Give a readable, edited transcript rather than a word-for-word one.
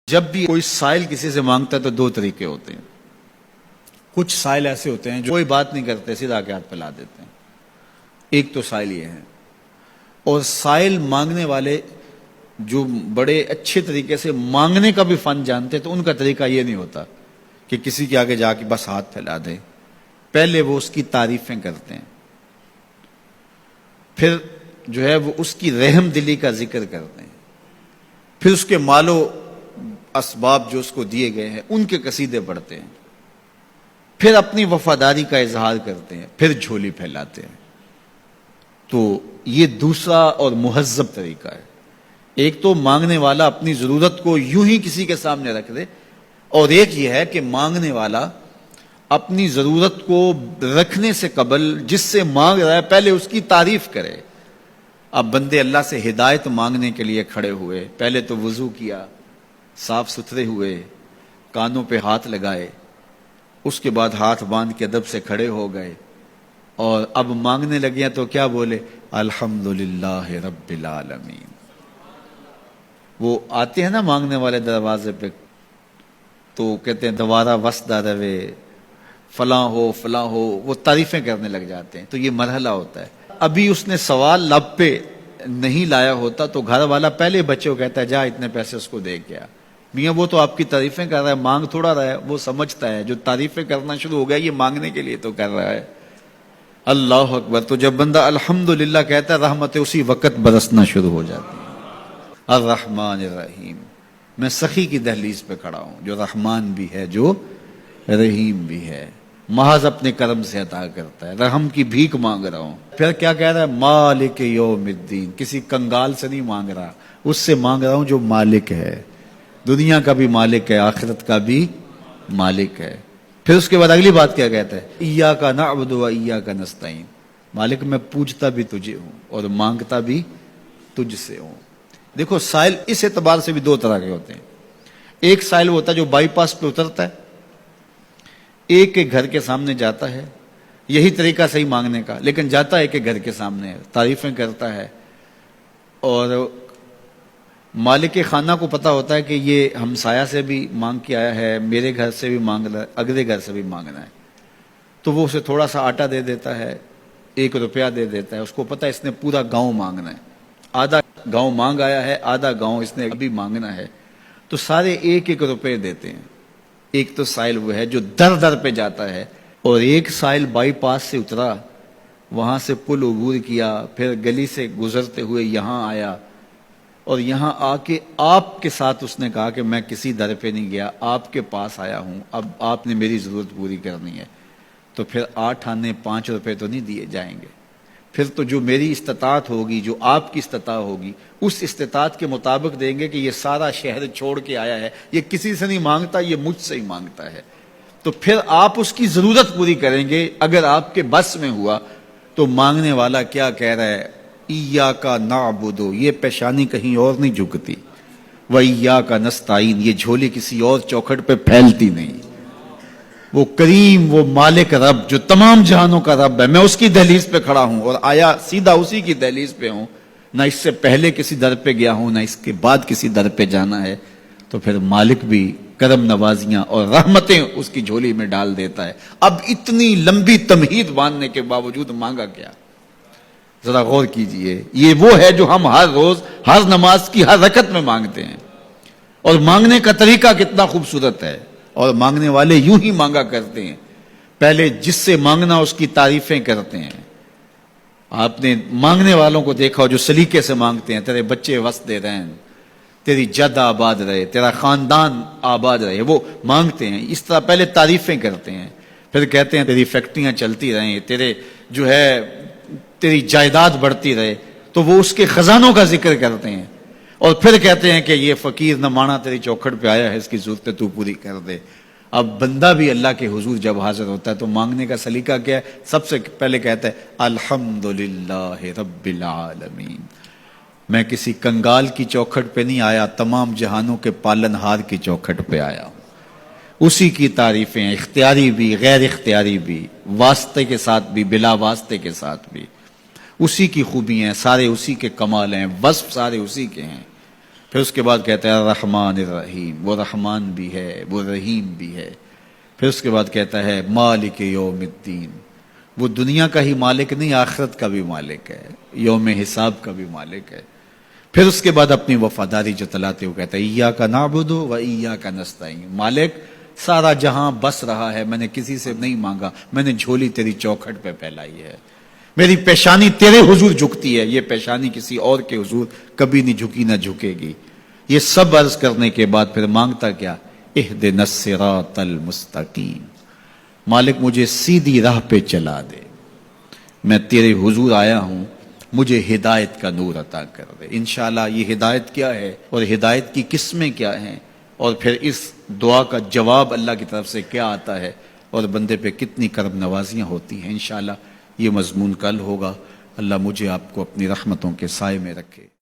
جب بھی کوئی سائل کسی سے مانگتا ہے تو دو طریقے ہوتے ہیں. کچھ سائل ایسے ہوتے ہیں جو کوئی بات نہیں کرتے، سیدھا کے ہاتھ پھیلا دیتے ہیں. ایک تو سائل یہ ہے. اور سائل مانگنے والے جو بڑے اچھے طریقے سے مانگنے کا بھی فن جانتے تو ان کا طریقہ یہ نہیں ہوتا کہ کسی کے آگے جا کے بس ہاتھ پھیلا دیں. پہلے وہ اس کی تعریفیں کرتے ہیں، پھر جو ہے وہ اس کی رحم دلی کا ذکر کرتے ہیں، پھر اس کے مال و اسباب جو اس کو دیے گئے ہیں ان کے قصیدے پڑھتے ہیں، پھر اپنی وفاداری کا اظہار کرتے ہیں، پھر جھولی پھیلاتے ہیں. تو یہ دوسرا اور مہذب طریقہ ہے. ایک تو مانگنے والا اپنی ضرورت کو یوں ہی کسی کے سامنے رکھ دے، اور ایک یہ ہے کہ مانگنے والا اپنی ضرورت کو رکھنے سے قبل جس سے مانگ رہا ہے پہلے اس کی تعریف کرے. اب بندے اللہ سے ہدایت مانگنے کے لیے کھڑے ہوئے، پہلے تو وضو کیا، صاف ستھرے ہوئے، کانوں پہ ہاتھ لگائے، اس کے بعد ہاتھ باندھ کے ادب سے کھڑے ہو گئے، اور اب مانگنے لگے تو کیا بولے؟ الحمدللہ رب العالمین. وہ آتے ہیں نا مانگنے والے دروازے پہ تو کہتے ہیں دوبارہ وسدہ روے، فلاں ہو فلاں ہو، وہ تعریفیں کرنے لگ جاتے ہیں. تو یہ مرحلہ ہوتا ہے. ابھی اس نے سوال لب پہ نہیں لایا ہوتا تو گھر والا پہلے بچے کو کہتا ہے جا اتنے پیسے اس کو دے گیا. میاں وہ تو آپ کی تعریفیں کر رہا ہے، مانگ تھوڑا رہا ہے. وہ سمجھتا ہے جو تعریفیں کرنا شروع ہو گیا یہ مانگنے کے لیے تو کر رہا ہے. اللہ اکبر. تو جب بندہ الحمدللہ کہتا ہے رحمتیں اسی وقت برسنا شروع ہو جاتی ہیں. الرحمن الرحیم. میں سخی کی دہلیز پہ کھڑا ہوں جو رحمان بھی ہے جو رحیم بھی ہے، محض اپنے کرم سے عطا کرتا ہے. رحم کی بھیک مانگ رہا ہوں. پھر کیا کہہ رہا ہے؟ مالک یوم الدین. کسی کنگال سے نہیں مانگ رہا، اس سے مانگ رہا ہوں جو مالک ہے، دنیا کا بھی مالک ہے، آخرت کا بھی مالک ہے. پھر اس کے بعد اگلی بات کیا کہتا ہے؟ ایاک نعبد و ایاک نستعین. مالک میں پوجتا بھی تجھے ہوں اور مانگتا بھی تجھ سے ہوں. دیکھو سائل اس اعتبار سے بھی دو طرح کے ہوتے ہیں. ایک سائل ہوتا ہے جو بائی پاس پہ اترتا ہے، ایک کے گھر کے سامنے جاتا ہے، یہی طریقہ صحیح مانگنے کا، لیکن جاتا ہے کہ گھر کے سامنے ہے، تعریفیں کرتا ہے، اور مالک خانہ کو پتا ہوتا ہے کہ یہ ہمسایہ سے بھی مانگ کے آیا ہے، میرے گھر سے بھی مانگ رہا ہے، اگلے گھر سے بھی مانگنا ہے. تو وہ اسے تھوڑا سا آٹا دے دیتا ہے، 1 روپیہ دے دیتا ہے. اس کو پتا ہے اس نے پورا گاؤں مانگنا ہے، آدھا گاؤں مانگ آیا ہے، آدھا گاؤں اس نے ابھی مانگنا ہے. تو سارے 1 روپے دیتے ہیں. ایک تو سائل وہ ہے جو در در پہ جاتا ہے، اور ایک سائل بائی پاس سے اترا، وہاں سے پل عبور کیا، پھر گلی سے گزرتے ہوئے یہاں آیا، اور یہاں آ کے آپ کے ساتھ اس نے کہا کہ میں کسی در پہ نہیں گیا، آپ کے پاس آیا ہوں، اب آپ نے میری ضرورت پوری کرنی ہے. تو پھر 8 آنے 5 روپے تو نہیں دیے جائیں گے. پھر تو جو میری استطاعت ہوگی، جو آپ کی استطاعت ہوگی، اس استطاعت کے مطابق دیں گے کہ یہ سارا شہر چھوڑ کے آیا ہے، یہ کسی سے نہیں مانگتا، یہ مجھ سے ہی مانگتا ہے. تو پھر آپ اس کی ضرورت پوری کریں گے. اگر آپ کے بس میں ہوا تو مانگنے والا کیا کہہ رہا ہے؟ ایاک نعبد. یہ پیشانی کہیں اور نہیں جھکتی، و ایاک نستعین. یہ جھولی کسی اور چوکھٹ پہ پھیلتی نہیں. وہ کریم، وہ مالک رب جو تمام جہانوں کا رب ہے، میں اس کی دہلیز پہ کھڑا ہوں اور آیا سیدھا اسی کی دہلیز پہ ہوں. نہ اس سے پہلے کسی در پہ گیا ہوں، نہ اس کے بعد کسی در پہ جانا ہے. تو پھر مالک بھی کرم نوازیاں اور رحمتیں اس کی جھولی میں ڈال دیتا ہے. اب اتنی لمبی تمہید باندھنے کے باوجود مانگا کیا؟ ذرا غور کیجئے. یہ وہ ہے جو ہم ہر روز ہر نماز کی ہر رکعت میں مانگتے ہیں. اور مانگنے کا طریقہ کتنا خوبصورت ہے، اور مانگنے والے یوں ہی مانگا کرتے ہیں. پہلے جس سے مانگنا اس کی تعریفیں کرتے ہیں. آپ نے مانگنے والوں کو دیکھا جو سلیقے سے مانگتے ہیں، تیرے بچے وسدے رہیں، تیری جد آباد رہے، تیرا خاندان آباد رہے. وہ مانگتے ہیں اس طرح، پہلے تعریفیں کرتے ہیں، پھر کہتے ہیں تیری فیکٹریاں چلتی رہیں، تیرے جو ہے تیری جائیداد بڑھتی رہے. تو وہ اس کے خزانوں کا ذکر کرتے ہیں، اور پھر کہتے ہیں کہ یہ فقیر نہ مانا تیری چوکھٹ پہ آیا ہے، اس کی ضرورتیں تو پوری کر دے. اب بندہ بھی اللہ کے حضور جب حاضر ہوتا ہے تو مانگنے کا سلیقہ کیا ہے؟ سب سے پہلے کہتا ہے الحمدللہ رب العالمین. میں کسی کنگال کی چوکھٹ پہ نہیں آیا، تمام جہانوں کے پالن ہار کی چوکھٹ پہ آیا ہوں. اسی کی تعریفیں اختیاری بھی غیر اختیاری بھی، واسطے کے ساتھ بھی بلا واسطے کے ساتھ بھی. اسی کی خوبیاں ہیں، سارے اسی کے کمال ہیں، وصف سارے اسی کے ہیں. پھر اس کے بعد کہتا ہے الرحمن الرحیم، وہ رحمان بھی ہے وہ رحیم بھی ہے۔ پھر اس کے بعد کہتا ہے مالک یوم الدین، وہ دنیا کا ہی مالک نہیں، آخرت کا بھی مالک ہے، یوم حساب کا بھی مالک ہے۔ پھر اس کے بعد اپنی وفاداری جتلاتے ہوئے کہتا ہے ایاک نعبد و ایاک نستعین، مالک سارا جہاں بس رہا ہے، میں نے کسی سے نہیں مانگا، میں نے جھولی تیری چوکھٹ پہ پھیلائی ہے، میری پیشانی تیرے حضور جھکتی ہے، یہ پیشانی کسی اور کے حضور کبھی نہیں جھکی نہ جھکے گی۔ یہ سب عرض کرنے کے بعد پھر مانگتا کیا؟ اہدنا الصراط المستقیم، مالک مجھے سیدھی راہ پہ چلا دے، میں تیرے حضور آیا ہوں، مجھے ہدایت کا نور عطا کر دے۔ انشاءاللہ یہ ہدایت کیا ہے اور ہدایت کی قسمیں کیا ہیں، اور پھر اس دعا کا جواب اللہ کی طرف سے کیا آتا ہے، اور بندے پہ کتنی کرم نوازیاں ہوتی ہیں، انشاءاللہ یہ مضمون کل ہوگا۔ اللہ مجھے آپ کو اپنی رحمتوں کے سائے میں رکھے۔